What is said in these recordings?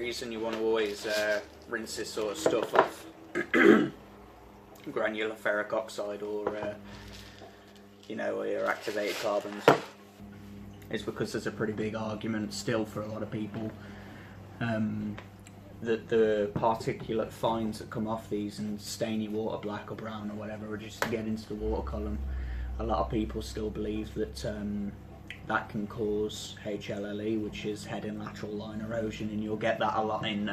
reason you want to always rinse this sort of stuff off granular ferric oxide or you know, your activated carbons is because there's a pretty big argument still for a lot of people that the particulate fines that come off these and stain your water black or brown or whatever, or just get into the water column. A lot of people still believe that that can cause HLLE, which is head and lateral line erosion, and you'll get that a lot in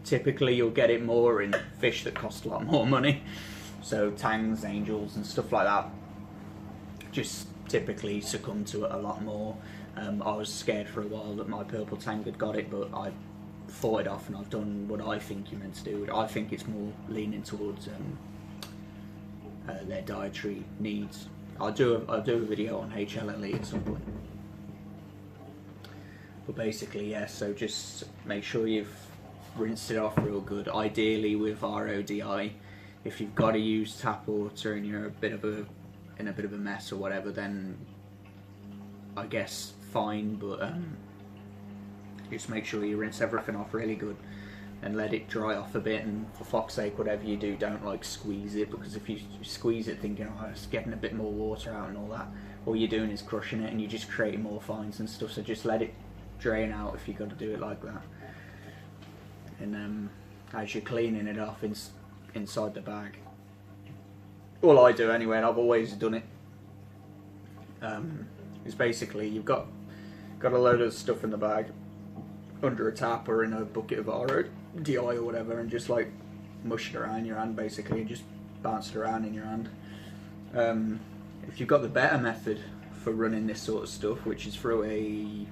typically you'll get it more in fish that cost a lot more money, so tangs, angels and stuff like that just typically succumb to it a lot more. I was scared for a while that my purple tang had got it, but I fought it off and I've done what I think you're meant to do. I think it's more leaning towards their dietary needs. I'll do a video on HLLE at some point. But basically, yeah, so just make sure you've rinsed it off real good, ideally with RODI. If you've got to use tap water and you're in a bit of a mess or whatever, then I guess fine, but just make sure you rinse everything off really good and let it dry off a bit, and for fuck's sake, whatever you do, don't like squeeze it, because if you squeeze it thinking, oh, it's getting a bit more water out and all that, all you're doing is crushing it and you're just creating more fines and stuff. So just let it drain out if you've got to do it like that. And as you're cleaning it off inside the bag, all I do anyway, and I've always done it, is basically you've got a load of stuff in the bag under a tap or in a bucket of RODI or whatever, and just like mush it around your hand basically, and just bounce it around in your hand. If you've got the better method for running this sort of stuff, which is through a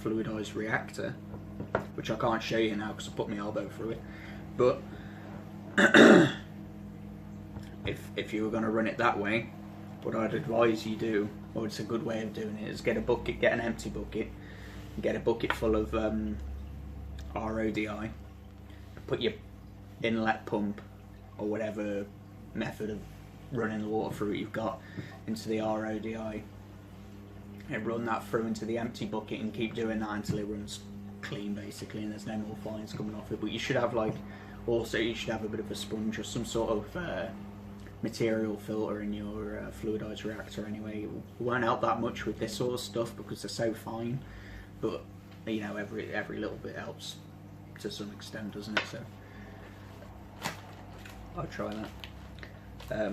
fluidized reactor, which I can't show you now because I put my elbow through it, but if you were going to run it that way, what I'd advise you do, or it's a good way of doing it, is get an empty bucket, get a bucket full of RODI, put your inlet pump or whatever method of running the water through it you've got into the RODI, and run that through into the empty bucket and keep doing that until it runs clean basically, and there's no more fines coming off it. But you should have you should have a bit of a sponge or some sort of material filter in your fluidized reactor anyway. It won't help that much with this sort of stuff because they're so fine, but you know, every little bit helps to some extent, doesn't it? So I'll try that.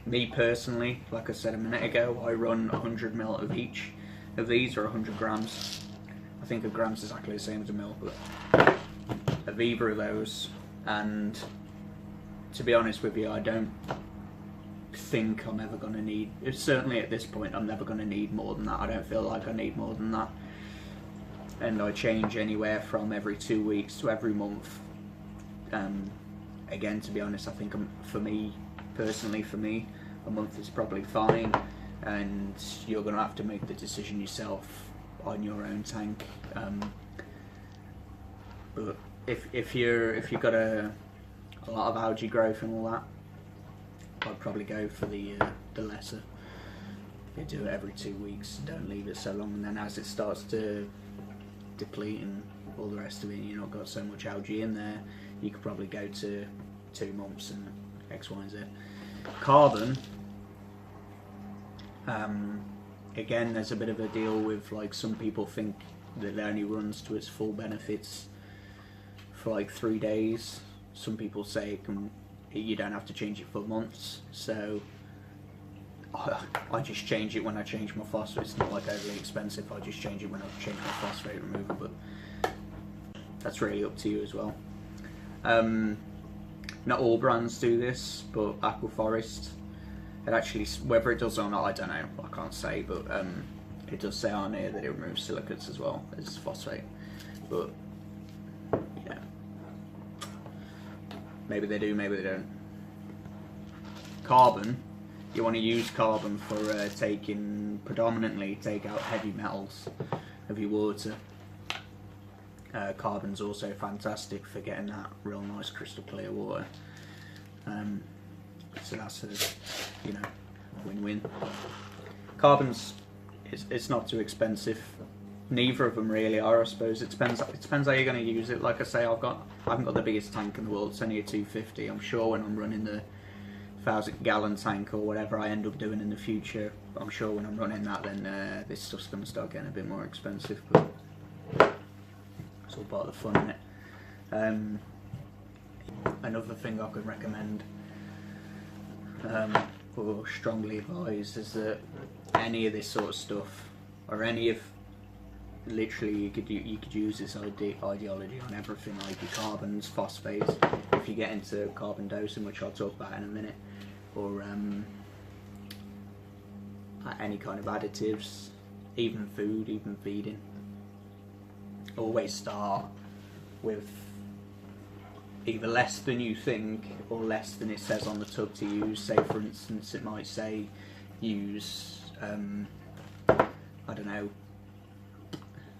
Me personally, like I said a minute ago, I run 100 ml of each of these, or 100 grams. I think a gram's exactly the same as a mil, but of either of those. And to be honest with you, I don't think I'm ever going to need, certainly at this point, I'm never going to need more than that. I don't feel like I need more than that. And I change anywhere from every 2 weeks to every month. Again, to be honest, I think personally for me, a month is probably fine, and you're going to have to make the decision yourself on your own tank. But if you've got a lot of algae growth and all that, I'd probably go for the lesser. You do it every 2 weeks, don't leave it so long, and then as it starts to deplete and all the rest of it, you've not got so much algae in there, you could probably go to 2 months and X, Y and Z. Carbon, again, there's a bit of a deal with, like, some people think that it only runs to its full benefits for like 3 days. Some people say you don't have to change it for months, so I just change it when I change my phosphate. It's not like overly expensive, I just change it when I change my phosphate remover, but that's really up to you as well. Not all brands do this, but Aquaforest, it actually, whether it does or not, I don't know, I can't say, but it does say on here that it removes silicates as well as phosphate, but yeah, maybe they do, maybe they don't. Carbon, you want to use carbon for predominantly take out heavy metals of your water. Carbon's also fantastic for getting that real nice crystal clear water. So that's a, you know, win-win. Carbon's, it's not too expensive. neither of them really are, I suppose. It depends how you're going to use it. Like I say, I haven't got the biggest tank in the world. It's only a 250. I'm sure when I'm running the 1,000-gallon tank or whatever I end up doing in the future, I'm sure when I'm running that, then this stuff's going to start getting a bit more expensive. But it's all part of the fun, isn't it? Another thing I could recommend, or strongly advise, is that any of this sort of stuff, or any of, literally you could use this ideology on everything, like your carbons, phosphates, if you get into carbon dosing, which I'll talk about in a minute, or any kind of additives, even food, even feeding. Always start with either less than you think or less than it says on the tub to use. Say for instance it might say use I don't know,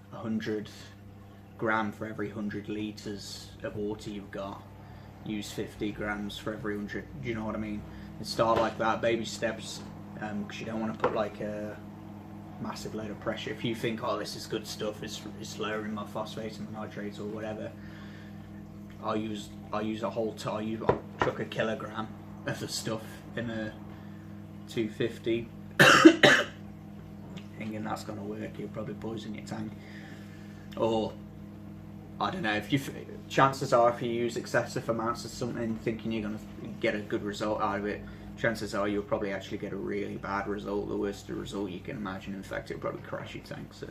100 gram for every 100 litres of water you've got. Use 50 grams for every 100, do you know what I mean? And start like that, baby steps, because you don't want to put like a massive load of pressure. If you think, oh, this is good stuff, it's lowering my phosphates and my nitrates or whatever, I'll use a whole I'll chuck a kilogram of the stuff in a 250 thinking that's going to work. You'll probably poison your tank. Or I don't know, chances are if you use excessive amounts of something thinking you're going to get a good result out of it, chances are you'll probably actually get a really bad result, the worst result you can imagine. In fact, it'll probably crash your tank. So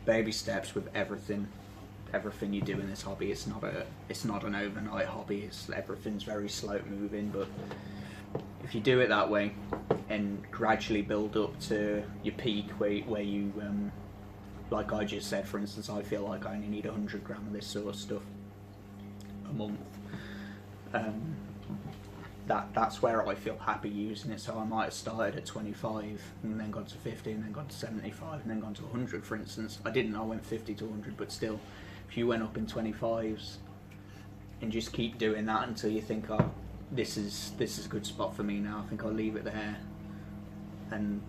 baby steps with everything you do in this hobby. It's not an overnight hobby. Everything's very slow moving, but if you do it that way and gradually build up to your peak where you like I just said, for instance, I feel like I only need 100 gram of this sort of stuff a month. That's where I feel happy using it. So I might have started at 25 and then gone to 50 and then gone to 75 and then gone to 100, for instance. I went 50 to 100, but still, if you went up in 25s and just keep doing that until you think, oh, this is a good spot for me now, I think I'll leave it there and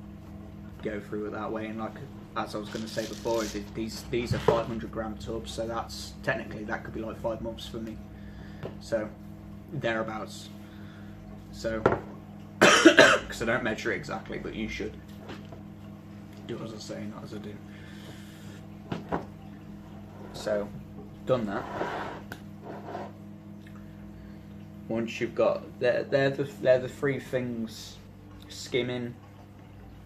go through it that way. And like as I was going to say before, these are 500 gram tubs, so that's technically that could be like 5 months for me, so thereabouts. So because I don't measure it exactly, but you should do as I say, not as I do. So done that. Once you've got they're the three things: skimming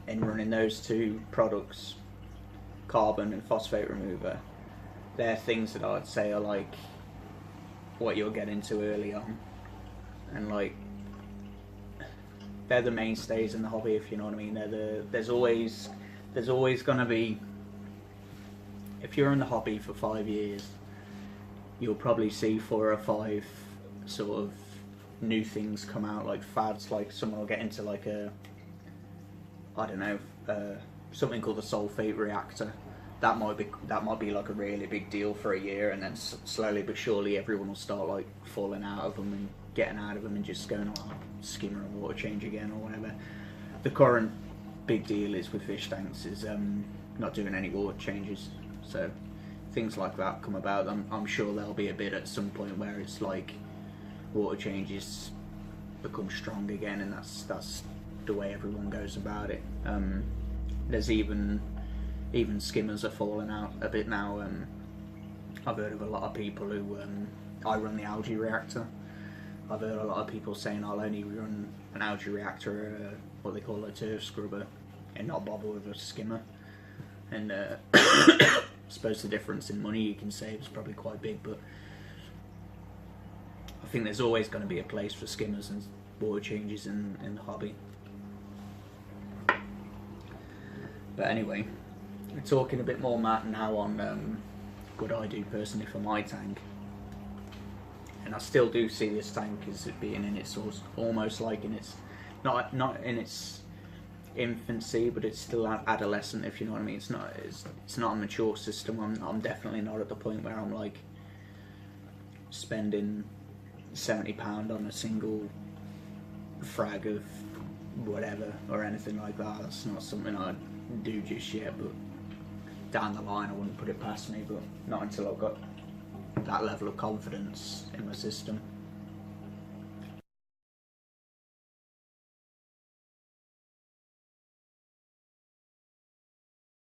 and running those two products, carbon and phosphate remover. They're things that I'd say are like what you'll get into early on, and like they're the mainstays in the hobby, if you know what I mean. There's always gonna be, if you're in the hobby for 5 years, you'll probably see 4 or 5 sort of new things come out, like fads. Like someone will get into like I don't know, something called a sulfate reactor. That might be like a really big deal for a year, and then slowly but surely everyone will start like falling out of them and getting out of them and just going on skimmer and water change again or whatever. The current big deal is with fish tanks is not doing any water changes. So things like that come about. I'm sure there'll be a bit at some point where it's like water changes become strong again, and that's the way everyone goes about it. There's even skimmers are falling out a bit now. I've heard of a lot of people who I run the algae reactor. I've heard a lot of people saying I'll only run an algae reactor, what they call a turf scrubber, and not bother with a skimmer. And I suppose the difference in money you can save is probably quite big, but I think there's always going to be a place for skimmers and water changes in the hobby. But anyway, we're talking a bit more now on what I do personally for my tank. And I still do see this tank as it being in its almost like in its not in its infancy, but it's still adolescent, if you know what I mean. It's not a mature system. I'm definitely not at the point where I'm like spending £70 on a single frag of whatever or anything like that. That's not something I do just yet, but down the line I wouldn't put it past me, but not until I've got that level of confidence in my system.